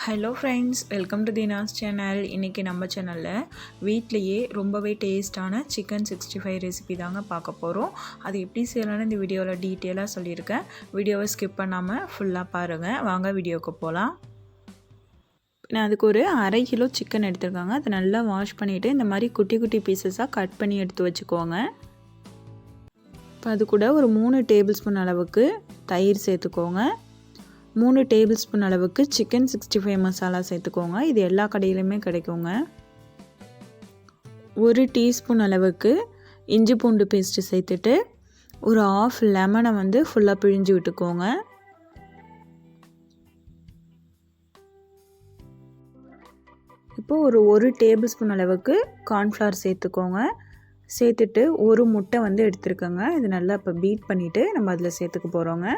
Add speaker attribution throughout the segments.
Speaker 1: Hello friends, welcome to Dheena's channel. இன்றைக்கி நம்ம சேனலில் வீட்லேயே ரொம்பவே டேஸ்ட்டான சிக்கன் 65 ரெசிபி தாங்க பார்க்க போகிறோம். அது எப்படி செய்யலாம்னு இந்த வீடியோவில் டீட்டெயிலாக சொல்லியிருக்கேன். வீடியோவை ஸ்கிப் பண்ணாமல் ஃபுல்லாக பாருங்கள். வாங்க வீடியோவுக்கு போகலாம். நான் அதுக்கு ஒரு 1/2 கிலோ சிக்கன் எடுத்துருக்காங்க. அதை நல்லா வாஷ் பண்ணிவிட்டு இந்த மாதிரி குட்டி குட்டி பீசஸாக கட் பண்ணி எடுத்து வச்சுக்கோங்க. இப்போ அது கூட ஒரு 3 டேபிள் ஸ்பூன் அளவுக்கு தயிர் சேர்த்துக்கோங்க. 3 டேபிள் ஸ்பூன் அளவுக்கு சிக்கன் 65 மசாலா சேர்த்துக்கோங்க. இது எல்லா கடையிலையுமே கிடைக்குங்க. 1 டீஸ்பூன் அளவுக்கு இஞ்சி பூண்டு பேஸ்ட்டு சேர்த்துட்டு ஒரு 1/2 லெமனை ஃபுல்லாக பிழிஞ்சு விட்டுக்கோங்க. இப்போது ஒரு டேபிள் ஸ்பூன் அளவுக்கு கார்ன்ஃப்ளவர் சேர்த்துக்கோங்க. சேர்த்துட்டு ஒரு முட்டை எடுத்துருக்கோங்க. இது நல்லா இப்போ பீட் பண்ணிவிட்டு நம்ம அதில் சேர்த்துக்க போகிறோங்க.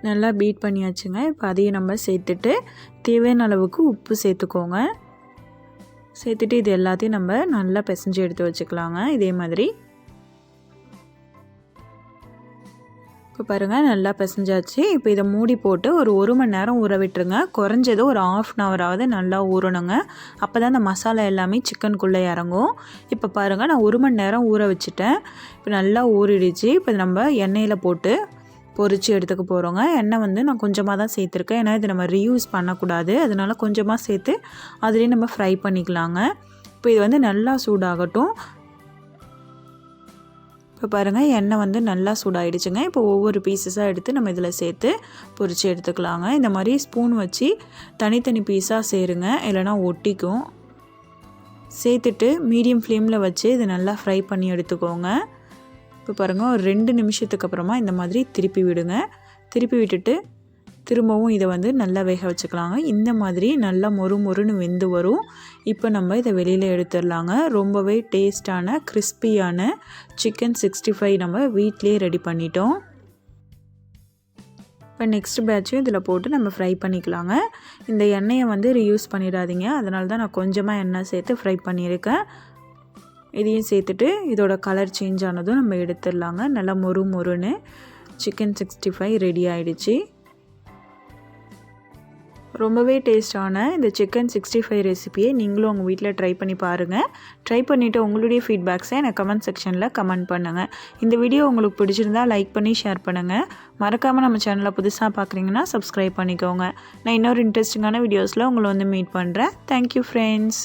Speaker 1: நல்லா பீட் பண்ணியாச்சுங்க. இப்போ அதையும் நம்ம சேர்த்துட்டு தேவையான அளவுக்கு உப்பு சேர்த்துக்கோங்க. சேர்த்துட்டு இது எல்லாத்தையும் நம்ம நல்லா பிசைஞ்சு எடுத்து வச்சுக்கலாங்க. இதே மாதிரி இப்போ பாருங்கள், நல்லா பிசைஞ்சாச்சு. இப்போ இதை மூடி போட்டு ஒரு மணி நேரம் ஊற விட்டுருங்க. குறைஞ்சது ஒரு 1/2 ஹவராவது நல்லா ஊறணுங்க. அப்போ தான் அந்த மசாலா எல்லாமே சிக்கனுக்குள்ளே இறங்கும். இப்போ பாருங்கள், நான் 1 மணி நேரம் ஊற வச்சுட்டேன். இப்போ நல்லா ஊறிடுச்சு. இப்போ நம்ம எண்ணெயில் போட்டு பொரித்து எடுத்துக்க போகிறோங்க. எண்ணெய் நான் கொஞ்சமாக தான் சேர்த்துருக்கேன். ஏன்னா இது நம்ம ரீயூஸ் பண்ணக்கூடாது. அதனால் கொஞ்சமாக சேர்த்து அதுலேயே நம்ம ஃப்ரை பண்ணிக்கலாங்க. இப்போ இது நல்லா சூடாகட்டும். இப்போ பாருங்கள், எண்ணெய் நல்லா சூடாகிடுச்சுங்க. இப்போ ஒவ்வொரு பீசஸாக எடுத்து நம்ம இதில் சேர்த்து பொரித்து எடுத்துக்கலாங்க. இந்த மாதிரி ஸ்பூன் வச்சு தனித்தனி பீஸாக சேருங்க, இல்லைனா ஒட்டிக்கும். சேர்த்துட்டு மீடியம் ஃப்ளேமில் வச்சு இது நல்லா ஃப்ரை பண்ணி எடுத்துக்கோங்க. இப்போ பாருங்கள், ஒரு 2 நிமிஷத்துக்கு அப்புறமா இந்த மாதிரி திருப்பி விடுங்க. திருப்பி விட்டுட்டு திரும்பவும் இதை நல்லா வேக வச்சுக்கலாங்க. இந்த மாதிரி நல்லா மொறுன்னு வெந்து வரும். இப்போ நம்ம இதை வெளியில் எடுத்துடலாங்க. ரொம்பவே டேஸ்டான கிறிஸ்பியான சிக்கன் 65 நம்ம வீட்டிலே ரெடி பண்ணிட்டோம். இப்போ நெக்ஸ்ட் பேட்சும் இதில் போட்டு நம்ம ஃப்ரை பண்ணிக்கலாங்க. இந்த எண்ணெயை ரீயூஸ் பண்ணிடாதீங்க. அதனால தான் நான் கொஞ்சமாக எண்ணெய் சேர்த்து ஃப்ரை பண்ணியிருக்கேன். இதையும் சேர்த்துட்டு இதோட கலர் சேஞ்ச் ஆனதும் நம்ம எடுத்துடலாங்க. நல்லா மொறுன்னு சிக்கன் 65 ரெடி ஆகிடுச்சு. ரொம்பவே டேஸ்டான இந்த சிக்கன் 65 ரெசிபியை நீங்களும் உங்கள் வீட்டில் ட்ரை பண்ணி பாருங்கள். ட்ரை பண்ணிவிட்டு உங்களுடைய ஃபீட்பேக்ஸை எனக்கு கமெண்ட் செக்ஷனில் கமெண்ட் பண்ணுங்கள். இந்த வீடியோ உங்களுக்கு பிடிச்சிருந்தால் லைக் பண்ணி ஷேர் பண்ணுங்கள். மறக்காமல் நம்ம சேனலை புதுசாக பார்க்குறீங்கன்னா சப்ஸ்கிரைப் பண்ணிக்கோங்க. நான் இன்னொரு இன்ட்ரெஸ்டிங்கான வீடியோஸில் உங்களை மீட் பண்ணுறேன். Thank you friends.